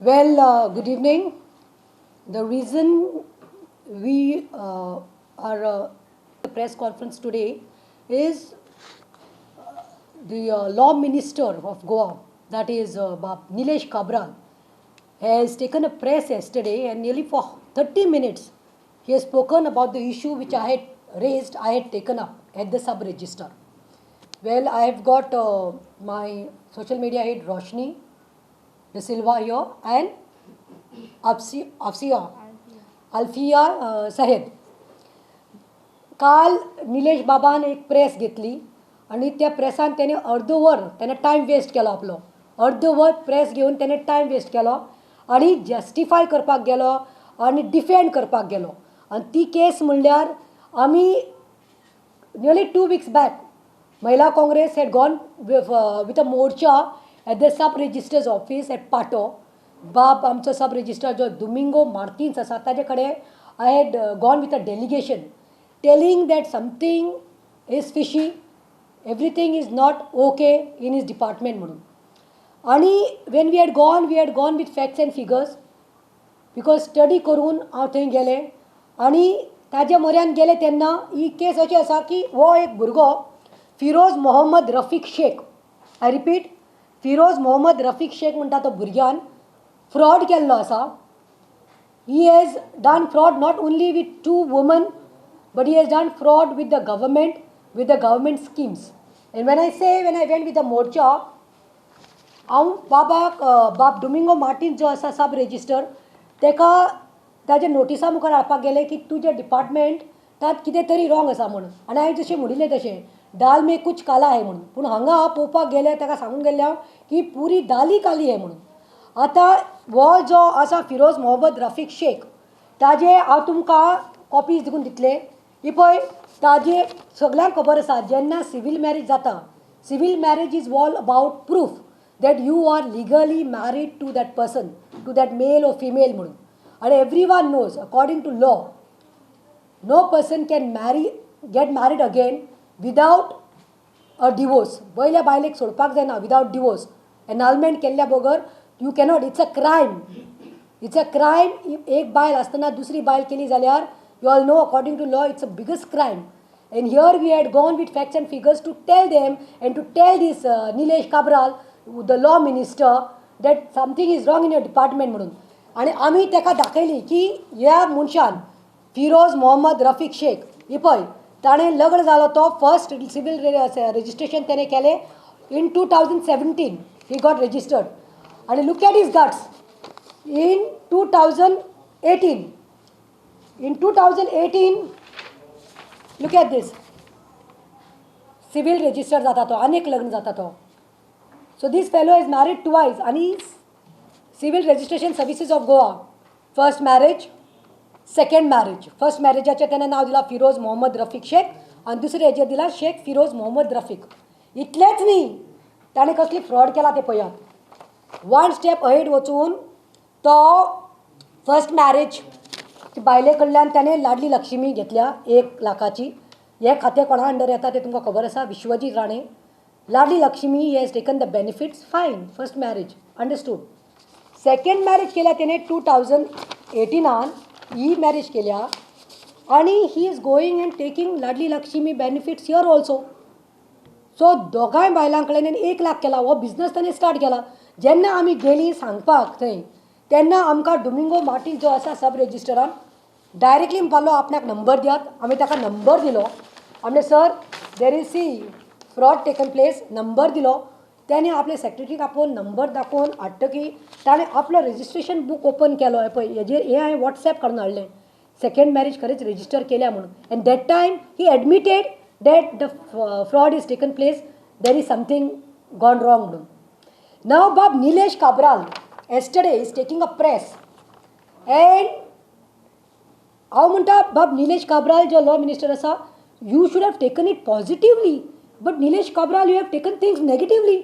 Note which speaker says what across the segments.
Speaker 1: Good evening. The reason we are the press conference today is the law minister of Goa, that is Nilesh Kabral, has taken a press yesterday and nearly for 30 minutes he has spoken about the issue which I had raised, I had taken up at the sub register. Well, I have got my social media head Roshni De Silva here and Alfiya सहेद. काल निलेश बाबान एक press घेतली आणि त्या प्रेसान त्याने अर्धवर त्याने time waste केलो आपलो. अर्धवर प्रेस घेवन त्याने टायम वेस्ट केलो आणि जस्टिफाय करपाक गेलो आणि डिफेंड करपाक गेलो. आणि ती केस म्हणल्यार आमी nearly 2 weeks back Mahila Congress had gone with a morcha at the sub registrar's office at Pato. बाब आमचो सब रजिस्ट्रार जो Domingo Martins आसा ताजे कडेन I had gone with a delegation telling that something is fishy, everything is not okay in his department म्हणून. आणि when we had gone with facts and figures because study करून हांव थंय गेलें आणि ताज्या म्हऱ्यान गेले तेन्ना ही केस अशी आसा की हो एक भुरगो फिरोज मोहम्मद रफीक शेख, आय रिपीट, फिरोज मोहम्मद रफीक शेख म्हणटा तो भुरग्यान fraud केल्लो आसा. He has done fraud not only with 2 women, but he has done fraud with the government schemes. And when I went with the morcha, हांव बाब डोमिंगो मार्टिन्स जो आसा सब रजिस्टर तेका ताजे नोटिसा मुखार हाडपाक गेले की तुजे डिपार्टमेंट तात कितें तरी रॉंग आसा म्हणून. आनी हांवें जशें म्हणिल्लें तशें दाल में कुछ काला आहे म्हणून. पूण हांगा पळोवपाक गेले ताका सांगून गेल्ले हांव की पुरी दाली काली आहे म्हणून. आतां हो जो आसा फिरोज मोहम्मद रफीक शेख ताजे हांव तुमकां कॉपीज दिवून दितले. ही पळय ताजे सगळ्यांक खबर आसा जेन्ना सिवील मॅरेज जाता, civil marriage is all about proof that you are legally married to that person, to that male और फिमेल म्हणून. आणि everyone knows according to law no person can get married again without a divorce. पयल्या बायलेक सोडपाक जायना without divorce. Annulment केल्ल्या बगर you cannot. It's a crime. एक बायल आसतना दुसरी बायल केली जाल्यार you all know according to law it's a biggest crime. And here we had gone with facts and figures to tell them and to tell this Nilesh Cabral the law minister that something is wrong in your department म्हणून. आणि आमी ताका दाखयली की ह्या मनशान फिरोज मोहम्मद रफीक शेख ही पळय ताणें लग्न जालो तो फर्स्ट सिवील रजिस्ट्रेशन ताणें केलें in 2017. He got registered. And look at his guts. In 2018, look at this. Civil register जाता तो, अनेक लग्न जाता तो. So this fellow is married twice and he civil registration services of Goa. First marriage, second marriage. First marriageचे त्याने नाव दिला फिरोज मोहम्मद रफीक शेख आणि दुसरे हेजेर दिला शेख फिरोज मोहम्मद रफीक. इतलेच न्ही, ताणें कसली फ्रॉड केला ते पळयात. 1 स्टेप अहेड वचून तो फर्स्ट मॅरेज बायले कडल्यान त्याने लाडली लक्ष्मी घेतल्या 1 लाखाची. हे खातें कोणा अंडर येता ते तुमकां खबर आसा, Vishwajit Rane. Ladli Laxmi he has taken the benefits, fine. First marriage understood. Second marriage केल्या त्याने 2018 ही मॅरेज केल्या आणि he is going and taking Ladli Laxmi benefits here also. So दोगांय बायलां कडल्यान 1 लाख केला. हो बिझनस ताणें स्टार्ट केला. जेन्ना आमी गेलीं सांगपाक थंय तेन्ना आमकां डोमिंगो मार्टिन जो आसा सब रजिस्टरान डायरेक्टली म्हणपालो आपणाक नंबर दियात. आमी ताका नंबर दिलो. आमले sir there is fraud taken place. Number दिलो. त्याने आपले सेक्रेटरीक आपोवन नंबर दाखोवन हाडटकी ताणें आपलो रजिस्ट्रेशन बूक ओपन केलो. पळय हेजेर हे हांवें वॉट्सॅप काडून हाडलें. सेकंड मॅरेज खरेंच रजिस्टर केल्या म्हणून. End that time he admitted that the fraud is taken place, there is something gone wrong. Now Bob Nilesh Kabral yesterday is taking a press and how म्हणटा Bob Nilesh Kabral जो law minister asa, you should have taken it positively, but Nilesh Kabral you have taken things negatively.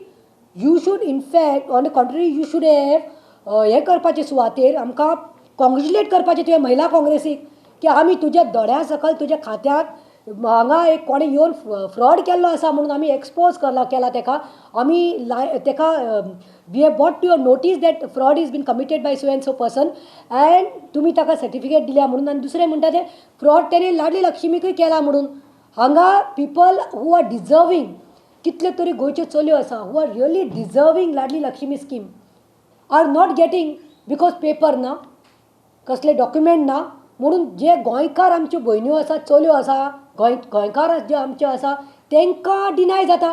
Speaker 1: You should in fact on the contrary you should have हे करपाचे सुवातेर आमकां congratulate करपाचे तुवें महिला काँग्रेसीक की आमी तुज्या दोळ्या सकल तुज्या खात्याक हांगा एक कोणी येवन फ्रॉड केल्लो आसा म्हणून आमी एक्सपोज केला तेका आमी तेका we have brought to your notice that fraud is been committed by so and so person and तुमी ताका सर्टिफिकेट दिल्या म्हणून आनी दुसरें म्हणटा ते फ्रॉड तेणी लाडली लक्ष्मीकूय केला म्हणून हांगा पीपल हू आर डिजर्वींग कितल्यो तरी गोंयच्यो चलयो आसा who are really deserving Ladli Laxmi scheme are not getting because paper ना कसले डॉक्युमेंट ना म्हणून जे गोंयकार आमच्यो भयण्यो आसा चलयो आसा गोंयकार जे आमचे आसा तांकां डिनाय जाता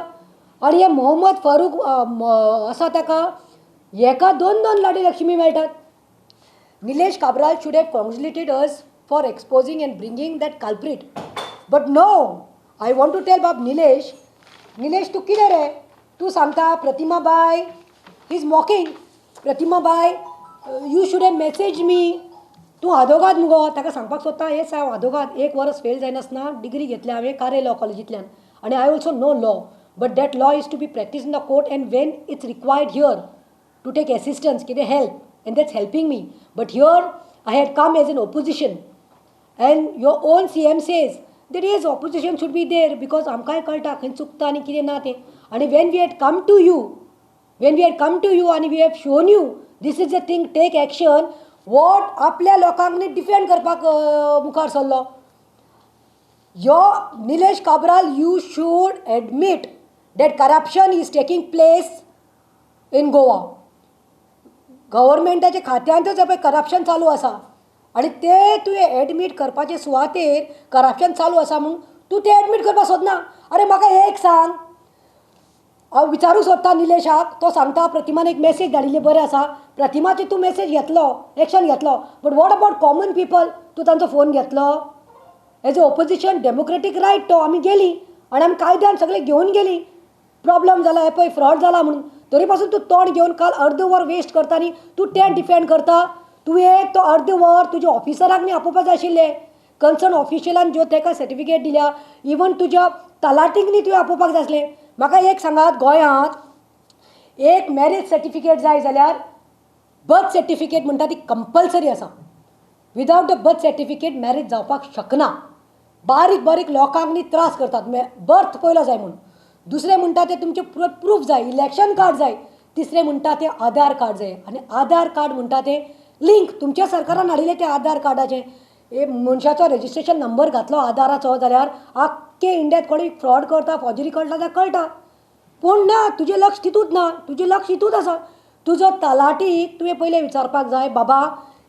Speaker 1: आनी हे मोहम्मद फारूक आसा ताका हेका 2 लाडली लक्ष्मी मेळटात Nilesh Cabral should have congratulated us for exposing and bringing that culprit. But no, I want to tell बाब निलेश तू कितें रे तू सांगता प्रतिमा बाय ही इज मॉकिंग प्रतिमा बाय you should have message me तूं आदोगाद मुगो ताका सांगपाक सोदता हे हांव आदोगाद 1 वर्स फेल जायनासतना डिग्री घेतल्या हांवें कार्य लॉ कॉलेजींतल्यान आनी I also know law but that law is to be practice in the court and when it's required here to take assistance कितें help and that's helping me. But here I had come as an opposition and your own CM says that yes, opposition should be there because आमकांय कळटा खंय चुकता आनी कितें ना तें आनी when we had come to you and we have shown you this is the thing, take action, what आपल्या लोकांक न्ही डिफेंड करपाक मुखार सरलो यो Nilesh Cabral you should admit that corruption is taking place in Goa. गव्हर्मेंटाच्या खात्यांतच पळय करप्शन चालू आसा आनी ते तुवें एडमीट करपाचे सुवातेर करप्शन चालू आसा म्हणून तूं तें एडमीट करपाक सोदना अरे म्हाका एक सांग हांव विचारूं सोदता निलेशाक तो सांगता प्रतिमान एक मेसेज धाडिल्ली बरें आसा प्रतिमाची तूं मेसेज घेतलो एक्शन घेतलो but what about common people तूं तांचो फोन घेतलो as a opposition democratic right तो आमी गेली आनी आमी कायद्यान सगळें घेवन गेली प्रॉब्लम जाला हे पळय फ्रॉड जाला म्हणून तरी पासून तूं तोंड घेवन काल अर्द वर वेस्ट करता आनी तूं तें डिफेंड करता तुवें तो अर्द वर तुज्या ऑफिसराक न्ही आपोवपाक जाय आशिल्लें कन्सर्न ऑफिशियलान ज्यो ताका सर्टिफिकेट दिल्या इवन तुज्या तलाटीक न्ही तुवें आपोवपाक जाय आसलें म्हाका एक सांगात गोंयांत एक मॅरेज सर्टिफिकेट जाय जाल्यार बर्थ सर्टिफिकेट म्हणटा ती कंपल्सरी आसा without the birth certificate marriage जावपाक शकना बारीक लोकांक न्ही त्रास करतात बर्थ पयलो जाय म्हणून दुसरें म्हणटा ते तुमचे प्रूफ जाय इलेक्शन कार्ड जाय तिसरें म्हणटा ते आधार कार्ड जाय आनी आधार कार्ड म्हणटा ते लिंक तुमच्या सरकारान हाडिल्लें ते आधार कार्डाचें हे मनशाचो रेजिस्ट्रेशन नंबर घातलो आधाराचो जाल्यार आख्खे इंडियांत कोणी फ्रॉड करता फॉर्जरी करता जाल्यार कळटा पूण ना तुजें लक्ष तितूंत ना तुजें लक्ष हितूंत आसा तुजो तलाटीक तुवें पयलें विचारपाक जाय बाबा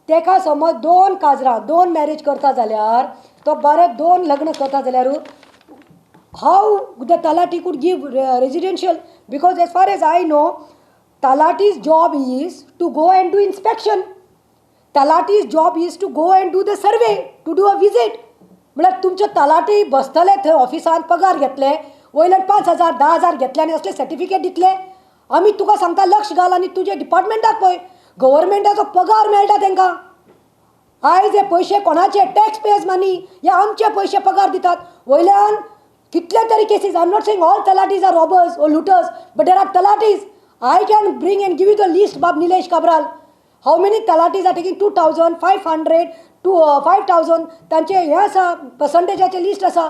Speaker 1: तेका समज 2 काजरां 2 मॅरेज करता जाल्यार तो बरें 2 लग्न करता जाल्यार how the talati could give residential because as far as I know talati's job is to go and do inspection talati's job is to go and do the survey to do a visit म्हळ्यार तुमचे तलाटी बसतले थंय ऑफिसान पगार घेतले वयल्यान 5,000 10,000 घेतले आनी असले सर्टिफिकेट दितले आमी तुका सांगता लक्ष घाल आनी तुजे डिपार्टमेंटाक पळय गव्हर्मेंटाचो पगार मेळटा तांकां आयज हे पयशे कोणाचे टॅक्स पेयर्स मनी हे आमचे पयशे पगार दितात वयल्यान कितले तरी cases I am not saying all talatis are robbers or looters but there are talatis I can bring and give you the list बाब Nilesh Cabral how many talatis are taking 2,500 to 5,000 तांचे हे आसा पर्संटेजाचे लिस्ट आसा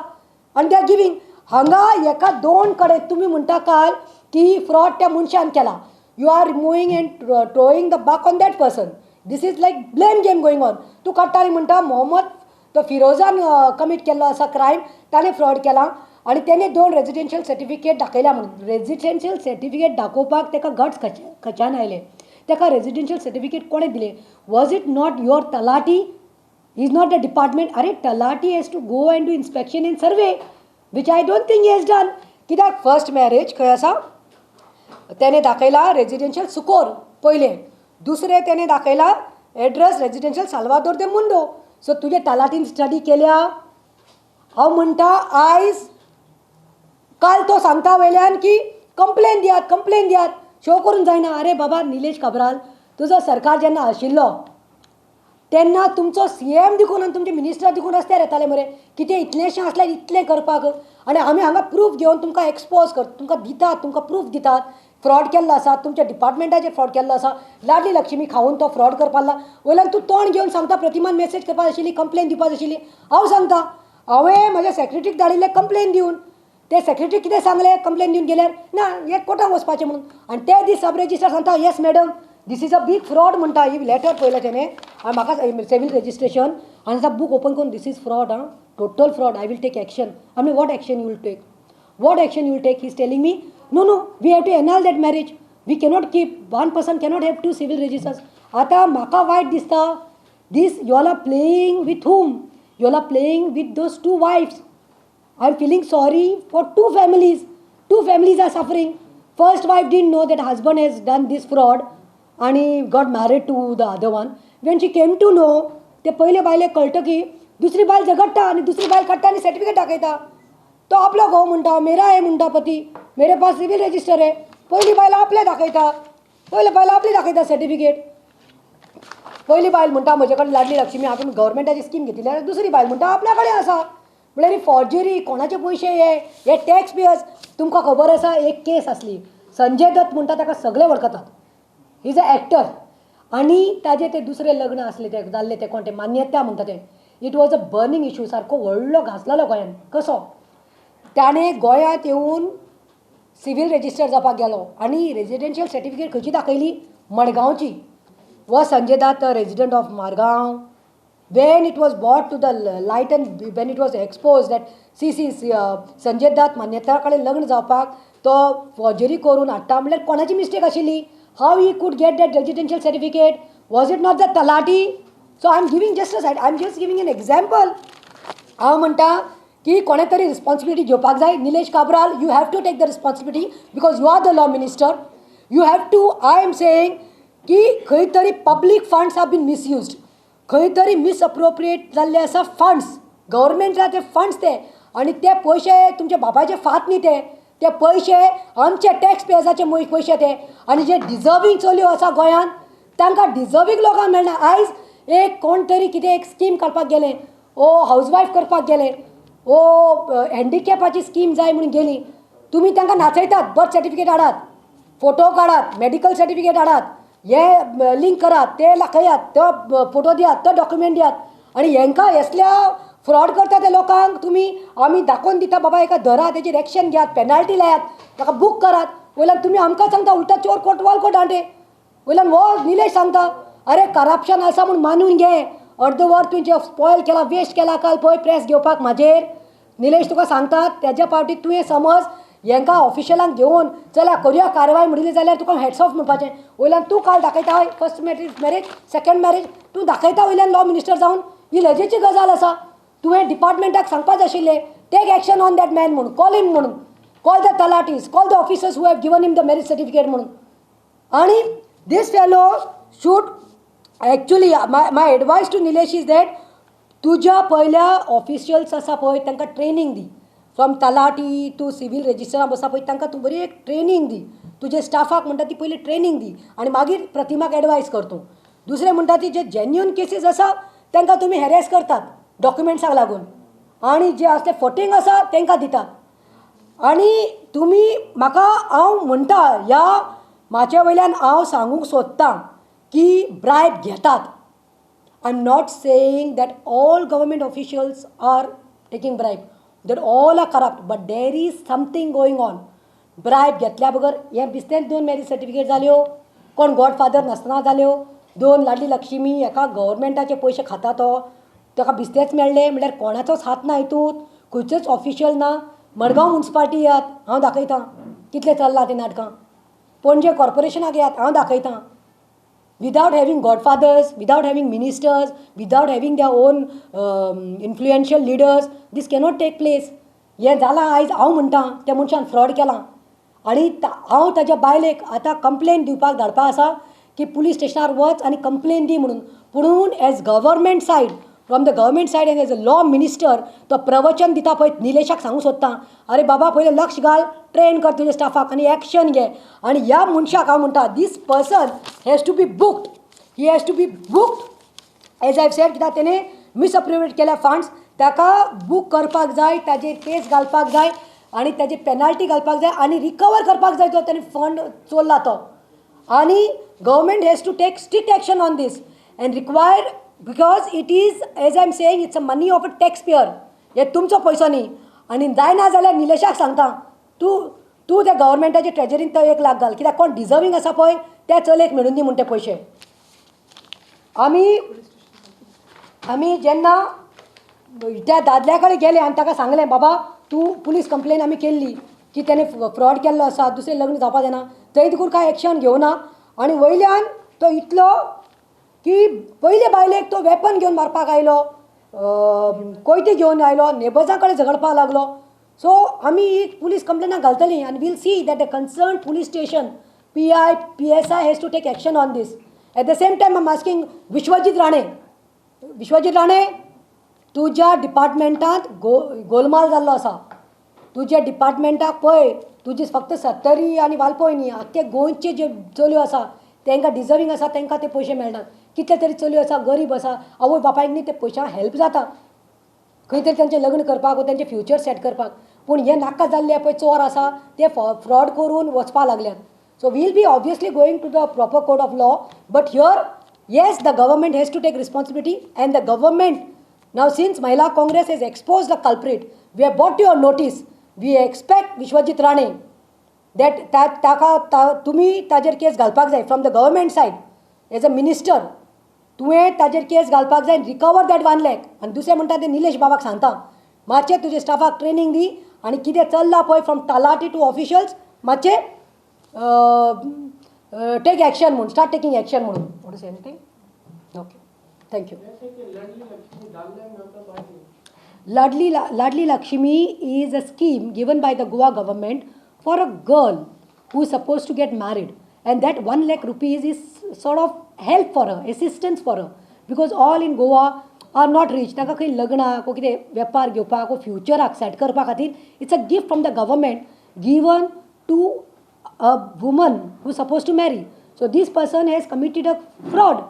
Speaker 1: आनी दे आर गिवींग हांगा एका 2 कडेन तुमी म्हणटा काल की फ्रॉड त्या मनशान केला you are removing and throwing the buck on that person this is like blame game going on तूं काडटा आनी म्हणटा मोहम्मद तो फिरोजान कमीट केल्लो आसा क्रायम ताणें फ्रॉड केला आनी तेणे 2 रेजिडेंशियल सर्टिफिकेट दाखयल्या म्हणून रेजिडेंशियल सर्टिफिकेट दाखोवपाक ताका गट्स खंयच्यान आयले ताका रेजिडेंशियल सर्टिफिकेट कोणें दिलें was it not your talati is not the department अरे talati has to go and do inspection and survey which I don't think he has done कित्याक फर्स्ट मॅरेज खंय आसा तेणें दाखयला रेजिडेंशियल सुकोर पयलें दुसरें तेणें दाखयला एड्रेस रेजिडेंशियल साल्वादोर दे मुंडो सो तुजे तलाटीन स्टडी केल्या हांव म्हणटा आयज काल तो सांगता वयल्यान की कंप्लेन दियात शो करून जायना अरे बाबा निलेश काब्राल तुजो सरकार जेन्ना आशिल्लो तेन्ना तुमचो CM देखून आनी तुमचे मिनिस्टर देखून रस्त्यार येताले मरे कितें इतलेंशें आसल्यार इतलें करपाक आनी आमी हांगा प्रूफ घेवन तुमकां एक्सपोज करता तुमकां दितात तुमकां प्रूफ दितात फ्रॉड केल्लो आसा तुमच्या डिपार्टमेंटाचेर फ्रॉड केल्लो आसा लाडली लक्ष्मी खावून तो फ्रॉड करपाक लागला वयल्यान तूं तोंड घेवन सांगता प्रतिमान मेसेज करपाक आशिल्ली कंप्लेन दिवपाक आशिल्ली हांव सांगता हांवें म्हज्या सेक्रेटरीक धाडिल्लें कंप्लेन दिवन. ते सेक्रेटरी कितें सांगलें कंप्लेन दिवन गेल्यार ना हे कोर्टाक वचपाचें म्हणून. आनी ते दीस सब रेजिस्ट्रार सांगता yes madam this is a big fraud म्हणटा. ही लेटर पळयलें तेणें आनी म्हाका सिवील रेजिस्ट्रेशन आनी सा बूक ओपन करून this is fraud total fraud. I will take action. I mean what action you will take. What action you will take? He is telling me, no, we have to annul that marriage. We cannot keep, one person cannot have two civil registers. आता म्हाका वायट दिसता. This you all are playing with whom? You all are playing with those two wives. I am feeling sorry for two families. Two families are suffering. First wife didn't know that husband has done this fraud and he got married to the other one. When she came to know, ते पहिले बायले कळटा की दुसरी बायल झगडटा आणि दुसरी बायल काडटा आणि सर्टिफिकेट दाखयता. तो आपलो घोव म्हणटा मेरा है म्हणटा पती मेरे पास सिवील रजिस्टर आहे. पहिली बायल आपले दाखयता. पहिले बायल आपली दाखयता सर्टिफिकेट. पहिली बायल म्हणटा म्हजे कडेन लाडली लक्ष्मी हांवें गव्हर्मेंटाची स्कीम घेतिल्ली आनी दुसरी बायल म्हणटा आपल्या कडेन आसा. म्हळ्यार ही फॉर्जरी कोणाचे पयशे हे टॅक्स पेयर्स. तुमकां खबर आसा एक केस आसली संजय दत्त म्हणटा ताका सगळे वळखतात. ही इज अ एक्टर आनी ताजे ते दुसरे लग्न आसले ते जाल्ले ते कोण ते मान्यता म्हणटा ते. It was a burning issue सारको व्हडलो घासलेलो गोंयान. कसो त्याने गोंयांत येवन सिवील रजिस्टर जावपाक गेलो आनी रेजिडेन्शियल सर्टिफिकेट खंयची दाखयली मडगांवची. Was Sanjay Dutt resident of Margao. When it was brought to the light and when it was exposed that see Sanjay Dutt Manyata कडेन लग्न जावपाक तो फॉर्जरी करून हाडटा म्हणल्यार कोणाची मिस्टेक आशिल्ली. How he could get that residential certificate. Was it not the talati. So I am giving just aside. I am just giving an example. हांव म्हणटा की कोणे तरी रिस्पॉन्सिबिलिटी घेवपाक जाय. Nilesh Cabral you have to take the responsibility because you are the law minister. You have to. I am saying की खंय तरी public funds have been misused. खंय तरी मिसअप्रोप्रिएट जाल्ले आसा फंड्स. गव्हर्मेंटाचे फंड्स ते आनी ते पयशे तुमच्या बापायचे फात न्ही ते पयशे आमचे टॅक्स पेयर्साचे पयशे ते. आनी जे डिजर्वींग चलयो आसा गोंयांत तांकां डिजर्वींग लोकांक मेळना. आयज एक कोण तरी कितें एक स्कीम काडपाक गेलें ओ हाऊसवायफ करपाक गेले ओ हँडिकॅपाची स्कीम जाय म्हणून गेली. तुमी तांकां नाचयतात बर्थ सर्टिफिकेट हाडात फोटो काडात मेडिकल सर्टिफिकेट हाडात हे लिंक करात ते दाखयात तो फोटो दियात तो डॉक्युमेंट दियात आनी हांकां हेसल्या फ्रॉड करता त्या लोकांक तुमी आमी दाखोवन दिता बाबा एका धरा तेजेर एक्शन घेयात पेनल्टी लायात ताका बूक करात. वयल्यान तुमी आमकां सांगता उलटा चोर कोटवाल कोट हांडे. वयल्यान हो निलेश सांगता अरे करप्शन आसा म्हूण मानून घे. अर्दवर तुवें स्पॉयल केला वेस्ट केला काल पळय प्रेस घेवपाक म्हाजेर. निलेश तुका सांगतात तेज्या पावटी तुवें समज हांकां ऑफिशलांक घेवन चला करुया कारवाय म्हणिल्ली जाल्यार तुका हॅट्स ऑफ म्हणपाचें. वयल्यान तूं काल दाखयता हय फर्स्ट मॅरेज सेकंड मॅरेज तूं दाखयता वयल्यान लॉ मिनिस्टर जावन. ही लजेची गजाल आसा. तुवें डिपार्टमेंटाक सांगपाक जाय आशिल्लें take action on that man म्हणून कॉल हिम म्हणून call the talatis call the officers who have given him the marriage certificate म्हणून. आनी this fellow should actually my advice to Nilesh is that तुज्या पयल्या ऑफिशियल्स आसा पळय तांकां ट्रेनींग दी. फ्रॉम तलाटी टू सिवील रजिस्टराक बसा पळय तांकां तूं बरी एक ट्रेनींग दी. तुजे स्टाफाक म्हणटा ती पयली ट्रेनींग दी आनी मागीर प्रतिमाक एडवायस कर तूं. दुसरें म्हणटा ती जे जेन्युअन केसीस आसा तांकां तुमी हॅरेस करतात डॉक्युमेंट्साक लागून आनी जे असले फटींग आसा तांकां दितात. आनी तुमी म्हाका हांव म्हणटा ह्या म्हाजे वयल्यान हांव सांगूंक सोदतां की ब्रायब घेतात. I am not saying that all government officials are taking bribe that all are corrupt but there is something going on. Bribe घेतल्या बगर हे बिस्तेच 2 मॅरेज सर्टिफिकेट जाल्यो कोण गॉडफादर नासतना जाल्यो 2 लाडली लक्ष्मी एका गव्हर्मेंटाचे पयशे खाता तो ताका बिस्तेच मेळ्ळे म्हणल्यार कोणाचोच हात ना हितूंत खंयचोच ऑफिशियल ना. मडगांव म्युनिसिपालिटी यात हांव दाखयतां कितलें चल्लां तें नाटकां. पणजे कॉर्पोरेशनाक यात हांव दाखयतां. Without having godfathers without having ministers without having their own influential leaders this cannot take place. हें जालां आयज हांव म्हणटां त्या मनशान फ्रॉड केलां आनी हांव ताज्या बायलेक आतां कंप्लेन दिवपाक धाडपा आसा की पुलीस स्टेशनार वच आनी कंप्लेन दी म्हणून. पुणून as government side from the government side as a law minister तो प्रवचन दिता पळय निलेशाक सांगूं सोदतां अरे बाबा पयलें लक्ष घाल ट्रेन कर तुज्या स्टाफाक आनी एक्शन घे. आनी ह्या मनशाक हांव म्हणटा this person has to be booked. He has to be booked as I said कित्याक तेणें मिसअप्रोप्रिएट केल्या फंड्स ताका बूक करपाक जाय ताजेर केस घालपाक जाय आनी ताजी पेनल्टी घालपाक जाय आनी रिकवर करपाक जाय तो ताणें फंड चोरला तो. आनी government has to take strict action on this and require because it is as I am saying it's a money of a taxpayer. हे तुमचो पयसो न्ही. आनी जायना जाल्यार निलेशाक सांगता, तूं त्या गव्हर्मेंटाचे ट्रेजरीन तो 1 लाख घाल, कित्याक कोण डिजर्वींग आसा पळय त्या चलयेक मेळून दी म्हूण ते पयशे. आमी जेन्ना त्या दादल्या कडेन गेले आनी ताका सांगलें, बाबा तूं पुलीस कंप्लेन आमी केल्ली की तेणे फ्रॉड केल्लो आसा, दुसरें लग्न जावपा जायना, थंय देखून कांय एक्शन घेवना. आनी वयल्यान तो इतलो की पयले बायलेक तो वेपन घेवन मारपाक आयलो, कोयते घेवन आयलो, नेबर्सां कडेन झगडपाक लागलो. सो आमी ही पुलीस कंप्लेनां घालतलीं आनी will see that the concern police station PI PSI has to take action on this. At the same time I am asking Vishwajit Rane, तुज्या डिपार्टमेंटांत गोलमाल जाल्लो आसा. तुज्या डिपार्टमेंटाक पळय, तुजी फक्त सत्तरी आनी वालपय न्ही, आख्खे गोंयचे जे चलयो आसा तांकां डिजर्वींग आसा तांकां ते पयशे मेळनात. कितले तरी चलयो आसा गरीब आसा, आवय बापायक न्ही ते पयशां हेल्प जाता खंय तरी तेंचें लग्न करपाक वा तेंचें फ्युचर सेट करपाक. पूण हे नाका जाल्ले पळय चोर आसा ते फ्रॉड करून वचपा लागल्यात. So will be obviously going to the proper code of law, but here yes the government has to take responsibility and the government now since Mahila Congress has expose the culprit, we have brought your notice. We expect Vishwajit Rane that ताका तुमी ताजेर case घालपाक जाय from the government side. As a minister तुवें ताजेर case घालपाक जाय, recover that 1 lakh. आनी दुसरें म्हणटा तें निलेश बाबाक सांगता, मातशें तुजे स्टाफाक ट्रेनींग दी आनी कितें चल्लां पळय फ्रॉम तलाटी टू ऑफिशल्स मातशें टेक एक्शन म्हणून, स्टार्ट टेकिंग एक्शन म्हणून. What is anything? Okay, thank you. Ladli Lakshmi is a scheme given by the Goa government for a girl who is supposed to get married, and that 1 lakh rupees is sort of help for her, assistance for her, because all in Goa are not rich. ताका खंय लग्नाक वो कितें वेपार घेवपाक वो फ्युचराक set करपा खातीर it's a gift from the government given to a woman who is supposed to marry. So this person has committed a fraud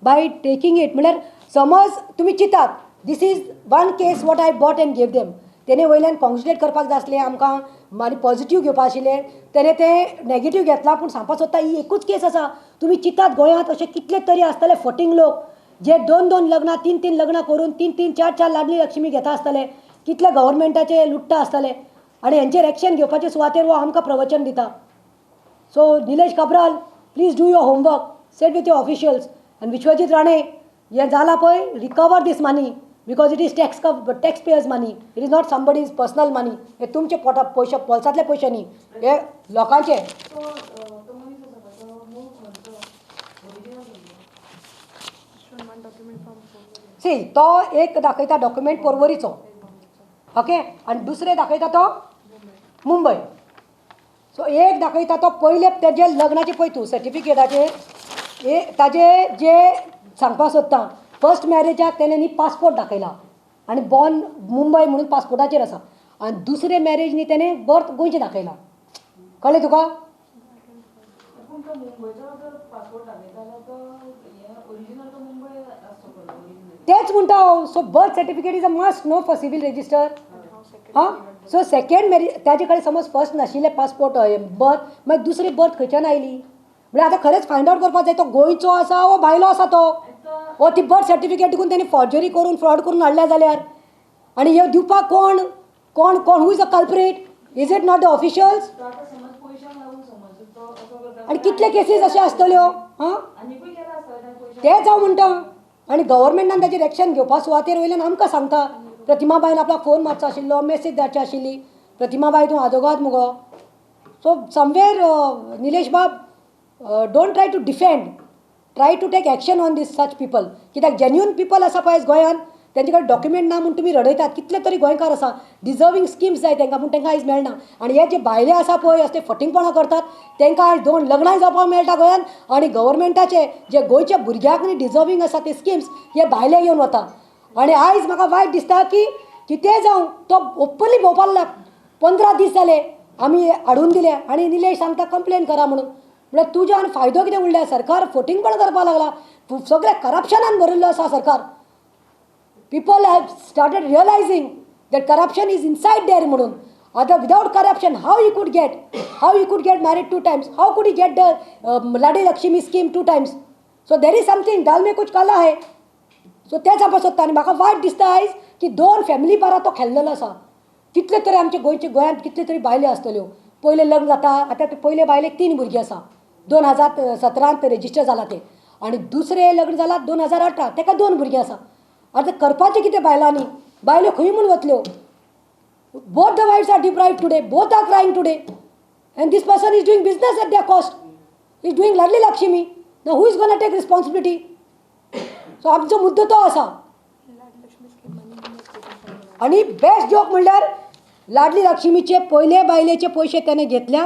Speaker 1: by taking it. म्हळ्यार समज तुमी चितात, this is one case what I bought and gave them. तेणे वयल्यान congratulate करपाक जाय आसलें आमकां आनी पॉझिटिव्ह घेवपा आशिल्लें, तेणे तें नॅगेटीव घेतला. पूण सांगपाक सोदता ही एकूच केस आसा. तुमी चितात गोंयांत अशे कितले तरी आसतले फटींग लोक जे 2-2 लग्नां 3-3 लग्नां करून 3-3 4-4 लाडली लक्ष्मी घेता आसतले, कितले गव्हर्मेंटाचे लुट्टा आसतले आनी हेंचेर एक्शन घेवपाचे सुवातेर वो आमकां प्रवचन दिता. So Nilesh Kabral, please do your homework, sit with your officials, and Vishwajit Rane, ye zala pay, recover this money because it is taxpayers' money. It is not somebody's personal money. हे तुमचे पोलसातले पयशे न्ही, हे लोकांचे. C तो एक दाखयता document पोरवरीचो, okay, आनी दुसरें दाखयता तो मुंबय. सो एक दाखयता तो पयले तेजे लग्नाचे पळय तूं सर्टिफिकेटाचेर ताजे जे सांगपाक सोदता, फर्स्ट मॅरेजाक तेणे न्ही पासपोर्ट दाखयला आनी बॉर्न मुंबय म्हणून पासपोर्टाचेर आसा, आनी दुसरे मॅरेज न्ही तेणे बर्थ गोंयचें दाखयला. कळ्ळें तुका? तेच म्हणटा हांव. So birth certificate is a must know for civil register. हां, सो सेकेंड मॅरेज ताजे कडेन समज फर्स्ट नाशिल्लें पासपोर्ट बर्थ, मागीर दुसरी बर्थ खंयच्यान आयली म्हळ्यार आतां खरेंच फायंड आवट करपाक जाय तो गोंयचो आसा वो भायलो आसा तो, वो ती बर्थ सर्टिफिकेट देखून तेणी फॉर्जरी करून फ्रॉड करून हाडल्या जाल्यार. आनी ह्यो दिवपाक कोण कोण कोण who is a culprit? Is it not the officials? आनी कितले केसीस अशे आसतल्यो? हां, ते जावं म्हणटा. आनी गव्हर्मेंटान ताजेर एक्शन घेवपा सुवातेर वयल्यान आमकां सांगता, प्रतिमाबाईन आपल्याक फोन मारचो आशिल्लो, मेसेज धाडची आशिल्ली, प्रतिमाबाई तूं आजोगाद मुगो. So somewhere Nilesh Bab, don't try to defend, try to take action on this such people. कित्याक जेन्युन पीपल आसा पळय गोंयांत तेंचे कडेन डॉक्युमेंट ना म्हूण तुमी रडयतात. कितले तरी गोंयकार आसा डिजर्वींग स्किम्स जाय तांकां, पूण तांकां आयज मेळना. आनी हे जे भायले आसा पळय असले फटींगपणां करतात तांकां आयज 2 लग्नाय जावपाक मेळटा गोंयांत, आनी गव्हर्मेंटाचे जे गोंयच्या भुरग्यांक न्ही डिजर्वींग आसा ते स्किम्स हे भायले घेवन वता. आनी आयज म्हाका वायट दिसता की कितें जावं तो ओपनली भोंवपाक लागला. 15 दीस जाले आमी हाडून दिले आनी निलेश सांगता कंप्लेन करा म्हणून. म्हळ्यार तुज्यान फायदो कितें उरल्या? सरकार फटींगपण करपाक लागला, सगळे करप्शनान भरिल्लो आसा सरकार. People have started realizing that corruption is inside there म्हणून. Other without corruption, how he could get married 2 times? How could he get the Ladli Lakshmi scheme 2 times? So there is something, दाल में कुछ काला है. So तेच हांव सोदता. आनी म्हाका वायट दिसता आयज की 2 फॅमिली बारा तो खेळलेलो आसा. कितले तरी आमचे गोंयांत कितले तरी बायले आसतल्यो. पयले लग्न जाता, आतां पयले बायलेक 3 भुरगीं आसा. 2017 रेजिस्टर जाला ते. आनी दुसरें लग्न जालां 2018, ताका 2 भुरगीं आसा. आतां करपाचें कितें बायलांनी? बायल्यो खंय म्हूण वतल्यो? Both the wives are deprived today. Both are crying today. And this person is doing business at their cost. He is doing Ladli Lakshmi. Now who is going to take responsibility? So आमचो मुद्दो तो आसा. आणि best joke म्हणल्यार लाडली लक्ष्मीचे पयले बायलेचे पयशे त्याने घेतल्या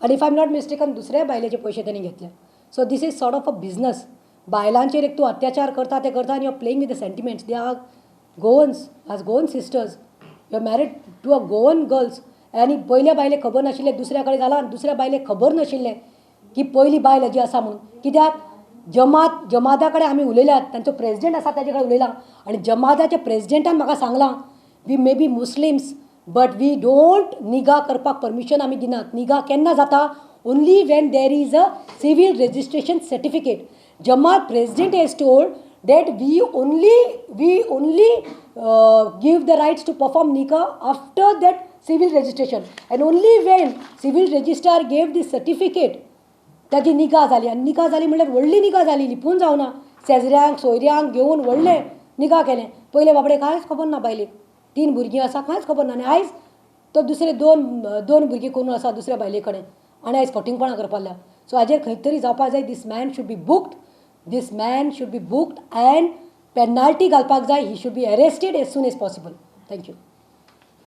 Speaker 1: आणि if I am not mistaken दुसऱ्या बायलेचे पयशे त्याने घेतल्या. So this is sort of a business. बायलांचेर एक तूं अत्याचार करता ते करता आनी you are playing with the sentiments. They are Goans, आज Goan sisters. You are married to a Goan girls. आनी पयले बायलेक खबर नाशिल्ले दुसऱ्या कडेन जाला आनी दुसऱ्या बायलेक खबर नाशिल्लें की पयली बायल हेजी आसा म्हणून. कित्याक जमादा कडेन आमी उलयल्यात, तांचो प्रेसिडेंट आसा ताजे कडेन उलयलां आनी जमादाच्या प्रेसिडेंटान म्हाका सांगलां we may be Muslims but we don't निगा करपाक परमिशन आमी दिनात. निगा केन्ना जाता? Only when there is a civil registration certificate. जमात president has told that we only give the rights to perform nikah after that civil registration, and only when civil registrar gave the certificate ताजी निगा जाली. आनी निगा जाली म्हणल्यार व्हडली निगा जाली, लिपून जावना. शेजऱ्यांक सोयऱ्यांक घेवन व्हडलें निगा केलें. पयले बाबडे कांयच खबर ना बायलेक. 3 भुरगीं आसा कांयच खबर ना. आनी आयज तो दुसरे दोन भुरगीं करून आसा दुसऱ्या बायले कडेन आनी आयज फटिंगपणां करपा लागल्या. सो हाजेर खंय तरी जावपा जाय. This man should be booked. This man should be booked and penalty galpak jai. He should be arrested as soon as possible. Thank you.